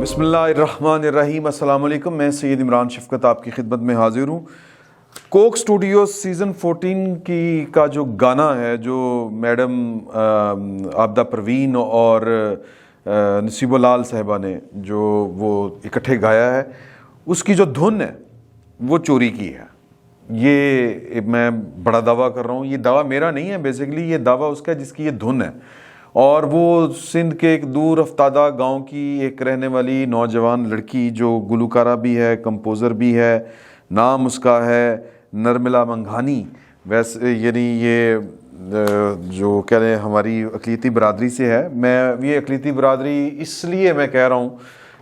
بسم اللہ الرحمن الرحیم. السلام علیکم. میں سید عمران شفقت آپ کی خدمت میں حاضر ہوں. کوک اسٹوڈیو سیزن 14 کا جو گانا ہے جو میڈم عابدہ پروین اور نصیب لال صاحبہ نے جو وہ اکٹھے گایا ہے، اس کی جو دھن ہے وہ چوری کی ہے. یہ میں بڑا دعویٰ کر رہا ہوں. یہ دعویٰ میرا نہیں ہے، بیسیکلی یہ دعویٰ اس کا ہے جس کی یہ دھن ہے. اور وہ سندھ کے ایک دور افتادہ گاؤں کی ایک رہنے والی نوجوان لڑکی جو گلوکارہ بھی ہے، کمپوزر بھی ہے. نام اس کا ہے نرملا منگھانی. ویسے یعنی یہ جو کہہ رہے ہیں ہماری اقلیتی برادری سے ہے. میں یہ اقلیتی برادری اس لیے میں کہہ رہا ہوں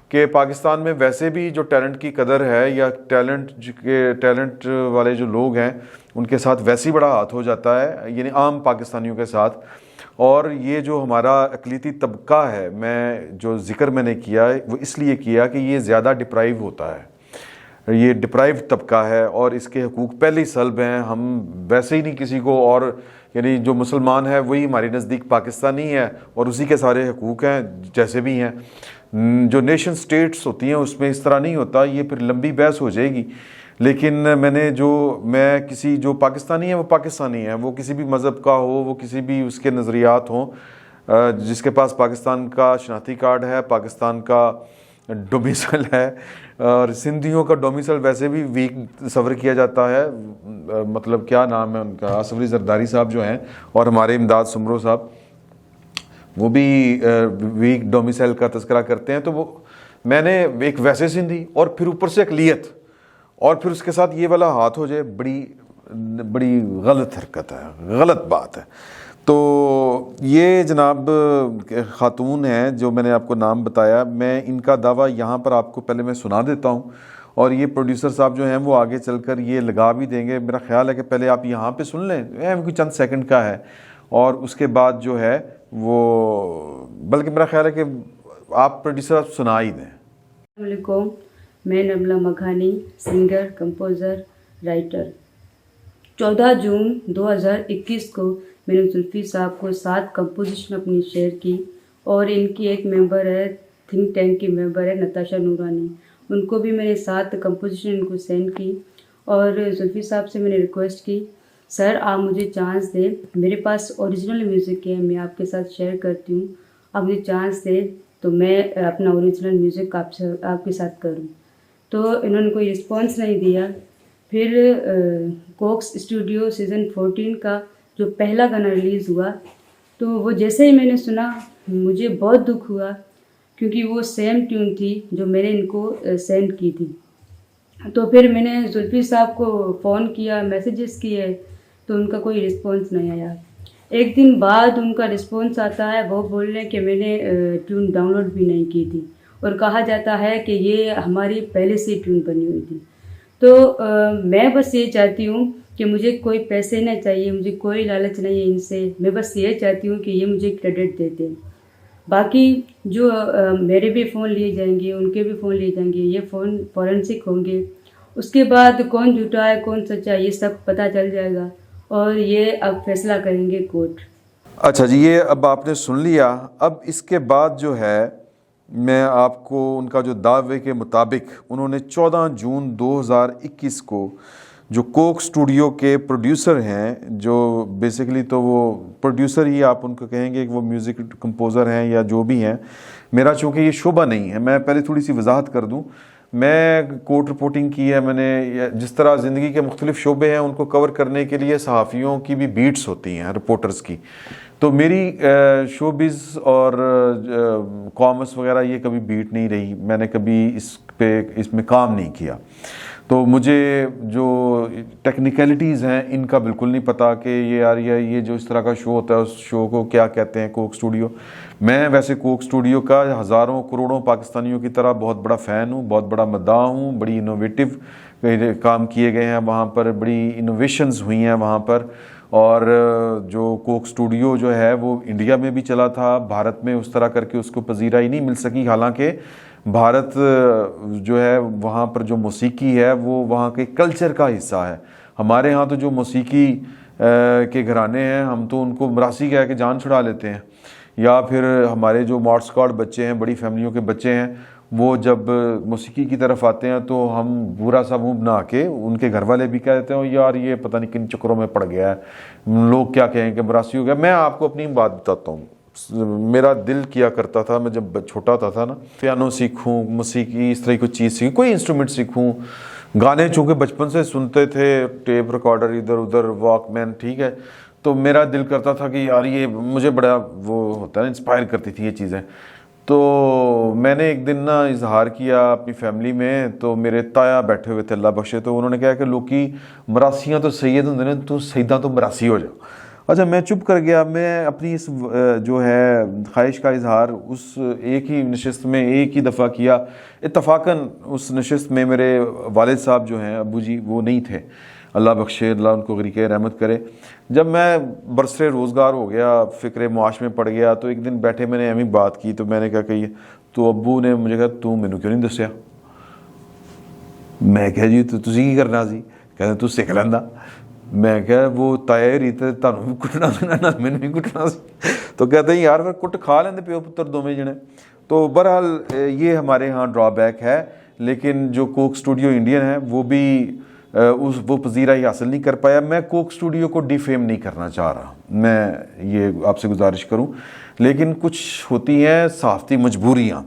کہ پاکستان میں ویسے بھی جو ٹیلنٹ کی قدر ہے یا ٹیلنٹ والے جو لوگ ہیں ان کے ساتھ ویسے ہی بڑا ہاتھ ہو جاتا ہے، یعنی عام پاکستانیوں کے ساتھ. اور یہ جو ہمارا اقلیتی طبقہ ہے، میں جو ذکر میں نے کیا وہ اس لیے کیا کہ یہ زیادہ ڈپرائیو ہوتا ہے. یہ ڈپرائیو طبقہ ہے اور اس کے حقوق پہلے ہی سلب ہیں. ہم ویسے ہی نہیں کسی کو، اور یعنی جو مسلمان ہے وہی ہماری نزدیک پاکستانی ہے اور اسی کے سارے حقوق ہیں جیسے بھی ہیں. جو نیشن سٹیٹس ہوتی ہیں اس میں اس طرح نہیں ہوتا. یہ پھر لمبی بحث ہو جائے گی. لیکن میں کسی جو پاکستانی ہے وہ پاکستانی ہے، وہ کسی بھی مذہب کا ہو، وہ کسی بھی اس کے نظریات ہوں، جس کے پاس پاکستان کا شناختی کارڈ ہے، پاکستان کا ڈومیسل ہے. اور سندھیوں کا ڈومیسل ویسے بھی ویک تصور کیا جاتا ہے. مطلب کیا نام ہے ان کا، آصف علی زرداری صاحب جو ہیں، اور ہمارے امداد سمرو صاحب، وہ بھی ویک ڈومیسل کا تذکرہ کرتے ہیں. تو وہ میں نے ایک ویسے سندھی اور پھر اوپر سے اقلیت اور پھر اس کے ساتھ یہ والا ہاتھ ہو جائے، بڑی غلط حرکت ہے، غلط بات ہے. تو یہ جناب خاتون ہیں جو میں نے آپ کو نام بتایا. میں ان کا دعویٰ یہاں پر آپ کو پہلے میں سنا دیتا ہوں، اور یہ پروڈیوسر صاحب جو ہیں وہ آگے چل کر یہ لگا بھی دیں گے. میرا خیال ہے کہ پہلے آپ یہاں پہ سن لیں، کوئی چند سیکنڈ کا ہے، اور اس کے بعد جو ہے وہ، بلکہ میرا خیال ہے کہ آپ پروڈیوسر آپ سنا ہی دیں. السلام علیکم. میں نرملا منگھانی، سنگر، کمپوزر، رائٹر. 14 جون 2021 کو میں نے زلفی صاحب کو 7 کمپوزیشن اپنی شیئر کی، اور ان کی ایک ممبر ہے، تھنک ٹینک کی ممبر ہے نتاشا نورانی. ان کو بھی میں نے 7 کمپوزیشن ان کو سینڈ کی، اور زلفی صاحب سے میں نے ریکویسٹ کی، سر آپ مجھے چانس دیں، میرے پاس اوریجنل میوزک ہے، میں آپ کے ساتھ شیئر کرتی ہوں، آپ مجھے چانس دیں تو میں اپنا اوریجنل میوزک آپ کے ساتھ کروں. تو انہوں نے کوئی رسپانس نہیں دیا. پھر کوکس اسٹوڈیو سیزن 14 کا جو پہلا گانا ریلیز ہوا، تو وہ جیسے ہی میں نے سنا مجھے بہت دکھ ہوا، کیونکہ وہ سیم ٹیون تھی جو میں نے ان کو سینڈ کی تھی. تو پھر میں نے زلفی صاحب کو فون کیا، میسیجز کیے، تو ان کا کوئی رسپانس نہیں آیا. ایک دن بعد ان کا رسپانس آتا ہے، وہ بول رہے ہیں کہ میں نے ٹیون ڈاؤن لوڈ بھی نہیں کی تھی، اور کہا جاتا ہے کہ یہ ہماری پہلے سے ٹیون بنی ہوئی تھی. تو میں بس یہ چاہتی ہوں کہ مجھے کوئی پیسے نہیں چاہیے، مجھے کوئی لالچ نہیں ہے ان سے. میں بس یہ چاہتی ہوں کہ یہ مجھے کریڈٹ دیتے ہیں. باقی جو میرے بھی فون لیے جائیں گے، ان کے بھی فون لیے جائیں گے، یہ فون فورنسک ہوں گے. اس کے بعد کون جھوٹا ہے کون سچا ہے یہ سب پتہ چل جائے گا، اور یہ اب فیصلہ کریں گے کورٹ. اچھا جی، یہ اب آپ نے سن لیا. اب اس کے بعد جو ہے میں آپ کو ان کا جو دعوے کے مطابق انہوں نے 14 جون 2021 کو جو کوک اسٹوڈیو کے پروڈیوسر ہیں، جو بیسیکلی تو وہ پروڈیوسر ہی آپ ان کو کہیں گے کہ وہ میوزک کمپوزر ہیں یا جو بھی ہیں. میرا چونکہ یہ شعبہ نہیں ہے، میں پہلے تھوڑی سی وضاحت کر دوں. میں کورٹ رپورٹنگ کی ہے، میں نے جس طرح زندگی کے مختلف شعبے ہیں ان کو کور کرنے کے لیے صحافیوں کی بھی بیٹس ہوتی ہیں، رپورٹرز کی. تو میری شوبز اور کامرس وغیرہ یہ کبھی بیٹ نہیں رہی. میں نے کبھی اس میں کام نہیں کیا. تو مجھے جو ٹیکنیکلٹیز ہیں ان کا بالکل نہیں پتہ کہ یہ جو اس طرح کا شو ہوتا ہے اس شو کو کیا کہتے ہیں کوک اسٹوڈیو. میں ویسے کوک اسٹوڈیو کا ہزاروں کروڑوں پاکستانیوں کی طرح بہت بڑا فین ہوں، بہت بڑا مداح ہوں. بڑی انوویٹیو کام کیے گئے ہیں وہاں پر، بڑی انوویشنز ہوئی ہیں وہاں پر. اور جو کوک اسٹوڈیو جو ہے وہ انڈیا میں بھی چلا تھا، بھارت میں اس طرح کر کے اس کو پذیرائی نہیں مل سکی. حالانکہ بھارت جو ہے وہاں پر جو موسیقی ہے وہ وہاں کے کلچر کا حصہ ہے. ہمارے ہاں تو جو موسیقی کے گھرانے ہیں ہم تو ان کو مراسی کہہ کے جان چھڑا لیتے ہیں، یا پھر ہمارے جو مارٹس کارڈ بچے ہیں، بڑی فیملیوں کے بچے ہیں، وہ جب موسیقی کی طرف آتے ہیں تو ہم برا سا منہ بنا کے, ان کے گھر والے بھی کہہ دیتے ہیں یار یہ پتہ نہیں کن چکروں میں پڑ گیا ہے, لوگ کیا کہیں کہ مراسی ہو گیا. میں آپ کو اپنی بات بتاتا ہوں, میرا دل کیا کرتا تھا میں جب چھوٹا تھا نا, پیانو سیکھوں, موسیقی اس طرح کی کوئی چیز سیکھوں, کوئی انسٹرومنٹ سیکھوں. گانے چونکہ بچپن سے سنتے تھے, ٹیپ ریکارڈر ادھر ادھر, واک مین, ٹھیک ہے, تو میرا دل کرتا تھا کہ یار یہ مجھے بڑا وہ ہوتا ہے نا, انسپائر کرتی تھی یہ چیزیں. تو میں نے ایک دن نا اظہار کیا اپنی فیملی میں, تو میرے تایا بیٹھے ہوئے تھے اللہ بخشے, تو انہوں نے کہا کہ لوکی مراسیاں تو سید ہوں نے, تو سیداں تو مراسی ہو جا. اچھا میں چپ کر گیا. میں اپنی اس جو ہے خواہش کا اظہار اس ایک ہی نشست میں ایک ہی دفعہ کیا. اتفاقاً اس نشست میں میرے والد صاحب جو ہیں ابو جی وہ نہیں تھے, اللہ بخشے, اللہ ان کو غریق رحمت کرے. جب میں برسر روزگار ہو گیا, فکر معاش میں پڑ گیا, تو ایک دن بیٹھے میں نے اہمی بات کی, تو میں نے کہا کہ تو ابو نے مجھے کہا تو مینوں کیوں نہیں دسیا. میں کہا جی تو تسی کی کرنا سی, کہتے تو سکھ لینا. میں کہا وہ تائے ریت تانوں بھی کٹنا نہ مینوں بھی کٹنا سی. تو کہتے ہیں یار پھر کٹ کھا لیندے پیو پتر دوویں جنے. تو بہرحال یہ ہمارے ہاں ڈرا بیک ہے, لیکن جو کوک اسٹوڈیو انڈین ہے وہ بھی وہ پذیرائی حاصل نہیں کر پایا. میں کوک اسٹوڈیو کو ڈیفیم نہیں کرنا چاہ رہا, میں یہ آپ سے گزارش کروں, لیکن کچھ ہوتی ہیں صحافتی مجبوریاں.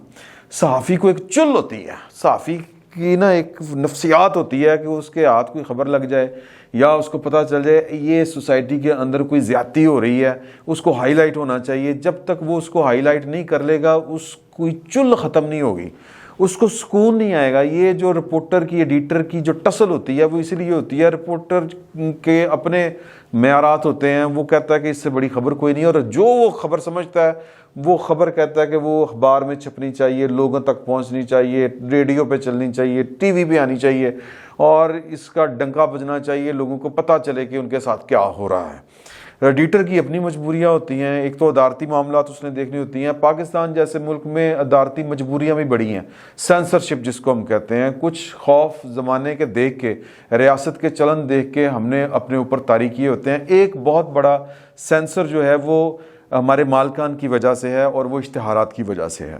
صحافی کو ایک چل ہوتی ہے, صحافی کی نا ایک نفسیات ہوتی ہے کہ اس کے ہاتھ کوئی خبر لگ جائے یا اس کو پتہ چل جائے یہ سوسائٹی کے اندر کوئی زیادتی ہو رہی ہے, اس کو ہائی لائٹ ہونا چاہیے. جب تک وہ اس کو ہائی لائٹ نہیں کر لے گا اس کوئی چل ختم نہیں ہوگی, اس کو سکون نہیں آئے گا. یہ جو رپورٹر کی, ایڈیٹر کی جو ٹسل ہوتی ہے وہ اس لیے ہوتی ہے, رپورٹر کے اپنے معیارات ہوتے ہیں. وہ کہتا ہے کہ اس سے بڑی خبر کوئی نہیں, اور جو وہ خبر سمجھتا ہے وہ خبر کہتا ہے کہ وہ اخبار میں چھپنی چاہیے, لوگوں تک پہنچنی چاہیے, ریڈیو پہ چلنی چاہیے, ٹی وی پہ آنی چاہیے, اور اس کا ڈنکا بجنا چاہیے, لوگوں کو پتہ چلے کہ ان کے ساتھ کیا ہو رہا ہے. ایڈیٹر کی اپنی مجبوریاں ہوتی ہیں, ایک تو عدالتی معاملات اس نے دیکھنی ہوتی ہیں. پاکستان جیسے ملک میں عدالتی مجبوریاں بھی بڑی ہیں, سینسرشپ جس کو ہم کہتے ہیں. کچھ خوف زمانے کے دیکھ کے, ریاست کے چلن دیکھ کے ہم نے اپنے اوپر طاری کیے ہوتے ہیں. ایک بہت بڑا سینسر جو ہے وہ ہمارے مالکان کی وجہ سے ہے, اور وہ اشتہارات کی وجہ سے ہے.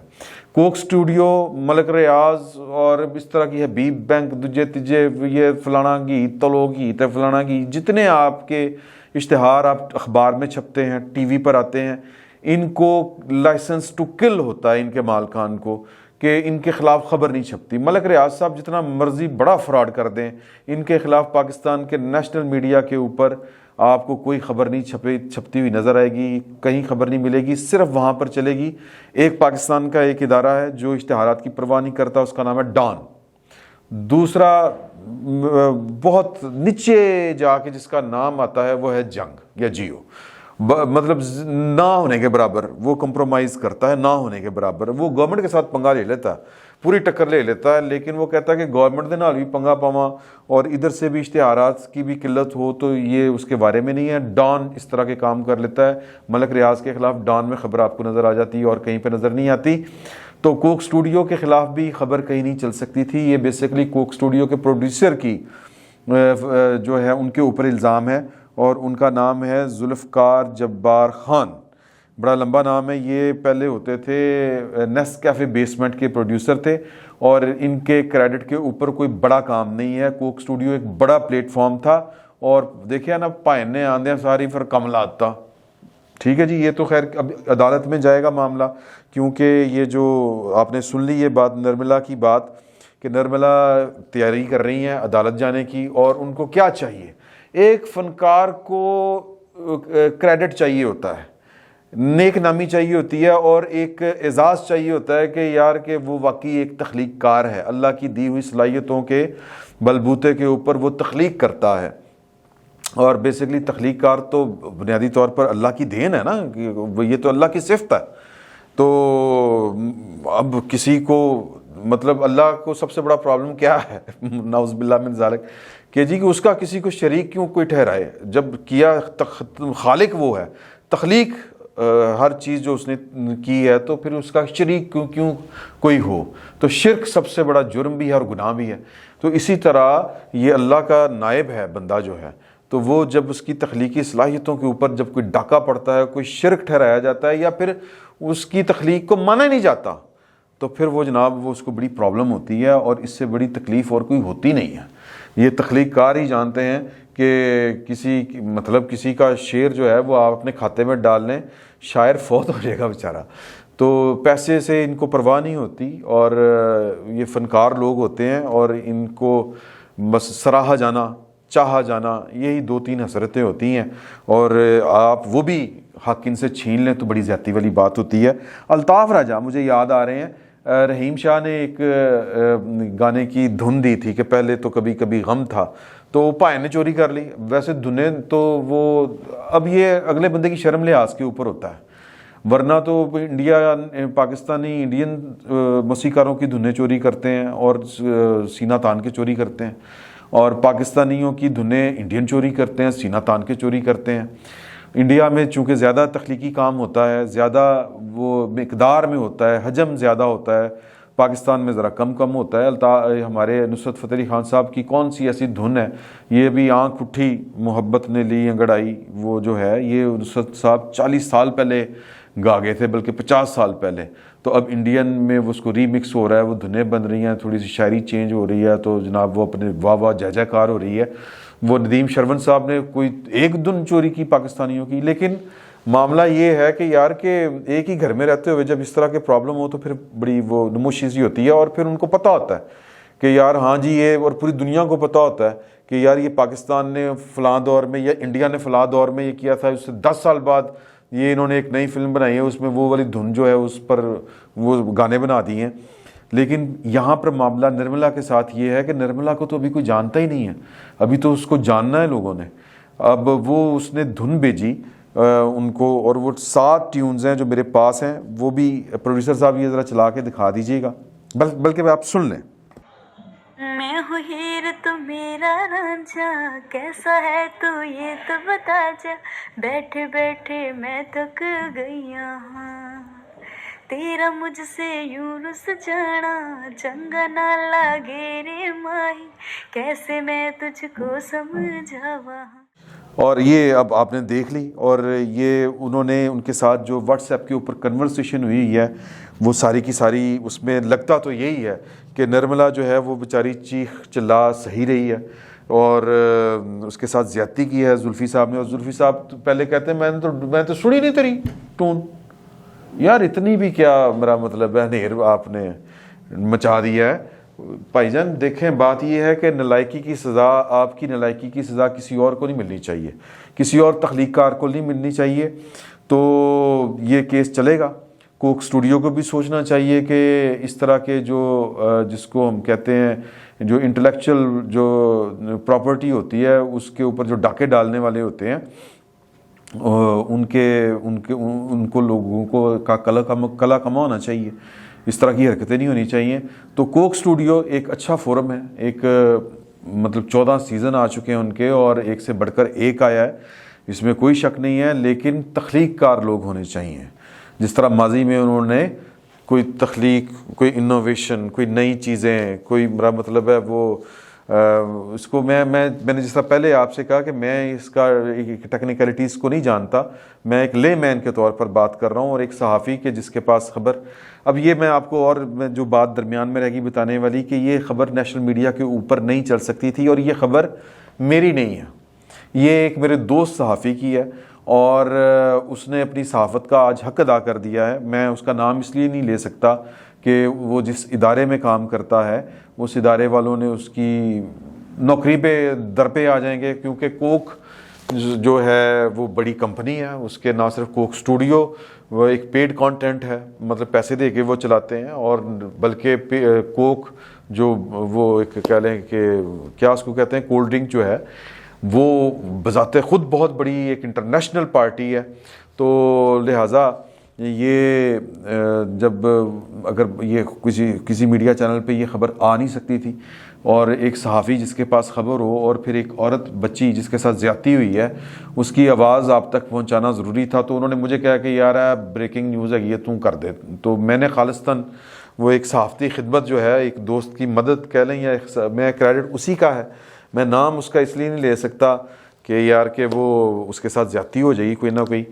کوک اسٹوڈیو, ملک ریاض اور اس طرح کی حبیب بینک, دجے تجے, یہ فلانا گی تلو گی تے فلانا گی, جتنے آپ کے اشتہار آپ اخبار میں چھپتے ہیں, ٹی وی پر آتے ہیں, ان کو لائسنس ٹو کل ہوتا ہے ان کے مالکان کو, کہ ان کے خلاف خبر نہیں چھپتی. ملک ریاض صاحب جتنا مرضی بڑا فراڈ کر دیں, ان کے خلاف پاکستان کے نیشنل میڈیا کے اوپر آپ کو کوئی خبر نہیں چھپتی ہوئی نظر آئے گی, کہیں خبر نہیں ملے گی, صرف وہاں پر چلے گی. ایک پاکستان کا ایک ادارہ ہے جو اشتہارات کی پرواہ نہیں کرتا, اس کا نام ہے ڈان. دوسرا بہت نیچے جا کے جس کا نام آتا ہے وہ ہے جنگ یا جیو, مطلب نہ ہونے کے برابر وہ کمپرومائز کرتا ہے, نہ ہونے کے برابر. وہ گورنمنٹ کے ساتھ پنگا لے لیتا ہے, پوری ٹکر لے لیتا ہے, لیکن وہ کہتا ہے کہ گورنمنٹ دے نال بھی پنگا پاواں اور ادھر سے بھی اشتہارات کی بھی قلت ہو تو یہ اس کے بارے میں نہیں ہے. ڈان اس طرح کے کام کر لیتا ہے. ملک ریاض کے خلاف ڈان میں خبر آپ کو نظر آ جاتی ہے اور کہیں پہ نظر نہیں آتی. تو کوک اسٹوڈیو کے خلاف بھی خبر کہیں نہیں چل سکتی تھی. یہ بیسیکلی کوک اسٹوڈیو کے پروڈیوسر کی جو ہے ان کے اوپر الزام ہے, اور ان کا نام ہے ذوالفقار جبار خان. بڑا لمبا نام ہے. یہ پہلے ہوتے تھے نیس کیفے بیسمنٹ کے پروڈیوسر تھے, اور ان کے کریڈٹ کے اوپر کوئی بڑا کام نہیں ہے. کوک اسٹوڈیو ایک بڑا پلیٹ فارم تھا, اور دیکھیں نا پائنے آندے ساری پھر کم لاتا. ٹھیک ہے جی, یہ تو خیر اب عدالت میں جائے گا معاملہ, کیونکہ یہ جو آپ نے سن لی یہ بات نرملا کی بات, کہ نرملا تیاری کر رہی ہیں عدالت جانے کی, اور ان کو کیا چاہیے, ایک فنکار کو کریڈٹ چاہیے ہوتا ہے, نیک نامی چاہیے ہوتی ہے, اور ایک اعزاز چاہیے ہوتا ہے کہ یار کہ وہ واقعی ایک تخلیق کار ہے, اللہ کی دی ہوئی صلاحیتوں کے بلبوتے کے اوپر وہ تخلیق کرتا ہے. اور بیسیکلی تخلیق کار تو بنیادی طور پر اللہ کی دین ہے نا, یہ تو اللہ کی صفت ہے. تو اب کسی کو مطلب اللہ کو سب سے بڑا پرابلم کیا ہے, نعوذ باللہ من ذالک, کہ جی کہ اس کا کسی کو شریک کیوں کوئی ٹھہرائے, جب کیا خالق وہ ہے, تخلیق ہر چیز جو اس نے کی ہے, تو پھر اس کا شریک کیوں کوئی ہو. تو شرک سب سے بڑا جرم بھی ہے اور گناہ بھی ہے. تو اسی طرح یہ اللہ کا نائب ہے بندہ جو ہے, تو وہ جب اس کی تخلیقی صلاحیتوں کے اوپر جب کوئی ڈاکہ پڑتا ہے, کوئی شرک ٹھہرایا جاتا ہے, یا پھر اس کی تخلیق کو مانا نہیں جاتا, تو پھر وہ جناب وہ اس کو بڑی پرابلم ہوتی ہے، اور اس سے بڑی تکلیف اور کوئی ہوتی نہیں ہے. یہ تخلیق کار ہی جانتے ہیں کہ کسی کا شعر جو ہے وہ آپ اپنے کھاتے میں ڈال لیں، شاعر فوت ہو جائے گا بیچارہ. تو پیسے سے ان کو پرواہ نہیں ہوتی، اور یہ فنکار لوگ ہوتے ہیں، اور ان کو بس سراہا جانا، چاہا جانا، یہی 2-3 حسرتیں ہوتی ہیں، اور آپ وہ بھی حق ان سے چھین لیں تو بڑی زیادتی والی بات ہوتی ہے. الطاف راجہ مجھے یاد آ رہے ہیں، رحیم شاہ نے ایک گانے کی دھن دی تھی کہ پہلے تو کبھی کبھی غم تھا، تو پائے نے چوری کر لی. ویسے دھنیں تو وہ اب یہ اگلے بندے کی شرم لحاظ کے اوپر ہوتا ہے، ورنہ تو انڈین موسیقاروں کی دھنیں چوری کرتے ہیں اور سینہ تان کے چوری کرتے ہیں، اور پاکستانیوں کی دھنیں انڈین چوری کرتے ہیں، سینہ تان کے چوری کرتے ہیں. انڈیا میں چونکہ زیادہ تخلیقی کام ہوتا ہے، زیادہ وہ مقدار میں ہوتا ہے، حجم زیادہ ہوتا ہے، پاکستان میں ذرا کم ہوتا ہے. ہمارے نصرت فتح علی خان صاحب کی کون سی ایسی دھن ہے، یہ بھی آنکھ اٹھی محبت نے لی انگڑائی، وہ جو ہے یہ نصرت صاحب 40 سال پہلے گا گئے تھے، بلکہ 50 سال پہلے. تو اب انڈین میں وہ اس کو ری مکس ہو رہا ہے، وہ دھنیں بن رہی ہیں، تھوڑی سی شاعری چینج ہو رہی ہے، تو جناب وہ اپنے واہ واہ جے کار ہو رہی ہے. وہ ندیم شرون صاحب نے کوئی ایک دن چوری کی پاکستانیوں کی. لیکن معاملہ یہ ہے کہ یار کہ ایک ہی گھر میں رہتے ہوئے جب اس طرح کے پرابلم ہو تو پھر بڑی وہ نموشی سی ہوتی ہے، اور پھر ان کو پتہ ہوتا ہے کہ یار ہاں جی یہ، اور پوری دنیا کو پتہ ہوتا ہے کہ یار یہ پاکستان نے فلاں دور میں یا انڈیا نے فلاں دور میں یہ کیا تھا، اس سے 10 سال بعد یہ انہوں نے ایک نئی فلم بنائی ہے، اس میں وہ والی دھن جو ہے اس پر وہ گانے بنا دیے ہیں. لیکن یہاں پر معاملہ نرملا کے ساتھ یہ ہے کہ نرملا کو تو ابھی کوئی جانتا ہی نہیں ہے، ابھی تو اس کو جاننا ہے لوگوں نے. اب وہ اس نے دھن بھیجی ان کو، اور وہ 7 ٹیونز ہیں جو میرے پاس ہیں، وہ بھی پروڈیوسر صاحب یہ ذرا چلا کے دکھا دیجیے گا، بلکہ آپ سن لیں. میں ہوں ہیر تو میرا رانجھا، کیسا ہے تو یہ تو بتا جا، بیٹھے بیٹھے میں تھک گئی ہاں، تیرا مجھ سے یوں رس جانا، چنگا نہ لگے رے ماہی، کیسے میں تجھ کو سمجھاواں. اور یہ اب آپ نے دیکھ لی، اور یہ انہوں نے ان کے ساتھ جو واٹس ایپ کے اوپر کنورسیشن ہوئی ہے وہ ساری کی ساری، اس میں لگتا تو یہی ہے کہ نرملا جو ہے وہ بیچاری چیخ چلا سہی رہی ہے، اور اس کے ساتھ زیادتی کی ہے زلفی صاحب نے. اور زلفی صاحب پہلے کہتے ہیں میں تو سنی نہیں تیری ٹون. یار اتنی بھی کیا میرا مطلب ہے نیر آپ نے مچا دیا ہے. بھائی جان دیکھیں، بات یہ ہے کہ نلائکی کی سزا، آپ کی نلائکی کی سزا کسی اور کو نہیں ملنی چاہیے، کسی اور تخلیق کار کو نہیں ملنی چاہیے. تو یہ کیس چلے گا. کوک اسٹوڈیو کو بھی سوچنا چاہیے کہ اس طرح کے جو جس کو ہم کہتے ہیں جو انٹلیکچوئل جو پراپرٹی ہوتی ہے اس کے اوپر جو ڈاکے ڈالنے والے ہوتے ہیں، ان کو لوگوں کو کا کلا کما ہونا چاہیے، اس طرح کی حرکتیں نہیں ہونی چاہیے. تو کوک اسٹوڈیو ایک اچھا فورم ہے، ایک مطلب 14 سیزن آ چکے ہیں ان کے، اور ایک سے بڑھ کر ایک آیا ہے، اس میں کوئی شک نہیں ہے. لیکن تخلیق کار لوگ ہونے چاہیے، جس طرح ماضی میں انہوں نے کوئی تخلیق، کوئی انوویشن، کوئی نئی چیزیں، کوئی میرا مطلب ہے وہ اس کو میں نے جس طرح پہلے آپ سے کہا کہ میں اس کا ٹیکنیکلٹیز کو نہیں جانتا، میں ایک لے مین کے طور پر بات کر رہا ہوں، اور ایک صحافی کے جس کے پاس خبر. اب یہ میں آپ کو اور جو بات درمیان میں رہ گئی بتانے والی کہ یہ خبر نیشنل میڈیا کے اوپر نہیں چل سکتی تھی، اور یہ خبر میری نہیں ہے، یہ ایک میرے دوست صحافی کی ہے، اور اس نے اپنی صحافت کا آج حق ادا کر دیا ہے. میں اس کا نام اس لیے نہیں لے سکتا کہ وہ جس ادارے میں کام کرتا ہے اس ادارے والوں نے اس کی نوکری پہ در پہ آ جائیں گے، کیونکہ کوک جو ہے وہ بڑی کمپنی ہے. اس کے نہ صرف کوک اسٹوڈیو وہ ایک پیڈ کانٹینٹ ہے، مطلب پیسے دے کے وہ چلاتے ہیں، اور بلکہ کوک جو وہ ایک کہہ لیں کہ کیا اس کو کہتے ہیں کولڈ ڈرنک جو ہے وہ بذات خود بہت بڑی ایک انٹرنیشنل پارٹی ہے. تو لہٰذا یہ جب اگر یہ کسی میڈیا چینل پہ یہ خبر آ نہیں سکتی تھی، اور ایک صحافی جس کے پاس خبر ہو اور پھر ایک عورت بچی جس کے ساتھ زیادتی ہوئی ہے اس کی آواز آپ تک پہنچانا ضروری تھا. تو انہوں نے مجھے کہا کہ یار بریکنگ نیوز ہے یہ تم کر دے. تو میں نے خالصتاً وہ ایک صحافتی خدمت جو ہے، ایک دوست کی مدد کہہ لیں، یا میں کریڈٹ اسی کا ہے، میں نام اس کا اس لیے نہیں لے سکتا کہ یار کہ وہ اس کے ساتھ زیادتی ہو جائے گی کوئی نہ کوئی.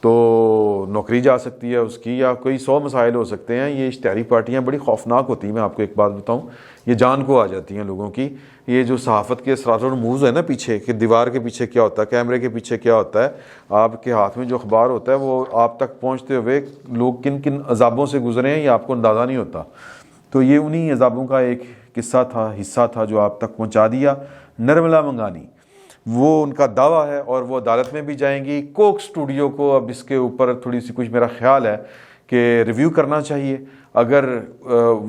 تو نوکری جا سکتی ہے اس کی، یا کوئی 100 مسائل ہو سکتے ہیں. یہ اشتہاری پارٹیاں بڑی خوفناک ہوتی ہیں. میں آپ کو ایک بات بتاؤں، یہ جان کو آ جاتی ہیں لوگوں کی. یہ جو صحافت کے اسرار و رموز ہے نا پیچھے، کہ دیوار کے پیچھے کیا ہوتا ہے، کیمرے کے پیچھے کیا ہوتا ہے، آپ کے ہاتھ میں جو اخبار ہوتا ہے وہ آپ تک پہنچتے ہوئے لوگ کن کن عذابوں سے گزرے ہیں یہ آپ کو اندازہ نہیں ہوتا. تو یہ انہی عذابوں کا ایک قصہ تھا، حصہ تھا جو آپ تک پہنچا دیا. نرملا منگانی، وہ ان کا دعویٰ ہے اور وہ عدالت میں بھی جائیں گی. کوک اسٹوڈیو کو اب اس کے اوپر تھوڑی سی کچھ میرا خیال ہے کہ ریویو کرنا چاہیے. اگر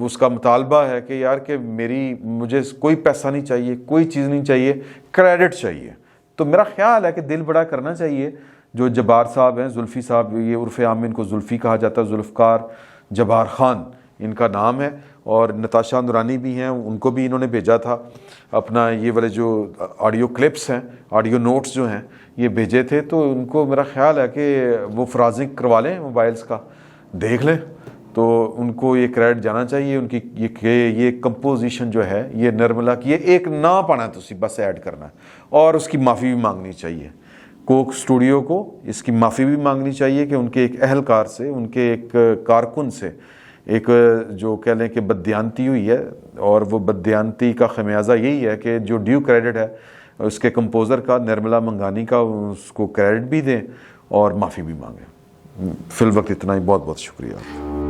اس کا مطالبہ ہے کہ یار کہ مجھے کوئی پیسہ نہیں چاہیے، کوئی چیز نہیں چاہیے، کریڈٹ چاہیے، تو میرا خیال ہے کہ دل بڑا کرنا چاہیے. جو جبار صاحب ہیں، زلفی صاحب، یہ عرف عام میں ان کو زلفی کہا جاتا ہے، ذوالفقار جبار خان ان کا نام ہے، اور نتاشا نورانی بھی ہیں، ان کو بھی انہوں نے بھیجا تھا اپنا یہ والے جو آڈیو کلپس ہیں، آڈیو نوٹس جو ہیں یہ بھیجے تھے. تو ان کو میرا خیال ہے کہ وہ فرازنگ کروا لیں موبائلز کا، دیکھ لیں، تو ان کو یہ کریڈٹ جانا چاہیے. ان کی یہ کمپوزیشن جو ہے یہ نرملا کی، یہ ایک نہ پانا تو بس ایڈ کرنا ہے، اور اس کی معافی بھی مانگنی چاہیے. کوک اسٹوڈیو کو اس کی معافی بھی مانگنی چاہیے کہ ان کے ایک اہلکار سے، ان کے ایک کارکن سے ایک جو کہہ لیں کہ بددیانتی ہوئی ہے، اور وہ بددیانتی کا خمیازہ یہی ہے کہ جو ڈیو کریڈٹ ہے اس کے کمپوزر کا، نرملا منگانی کا، اس کو کریڈٹ بھی دیں اور معافی بھی مانگیں. فی الوقت اتنا ہی. بہت بہت شکریہ.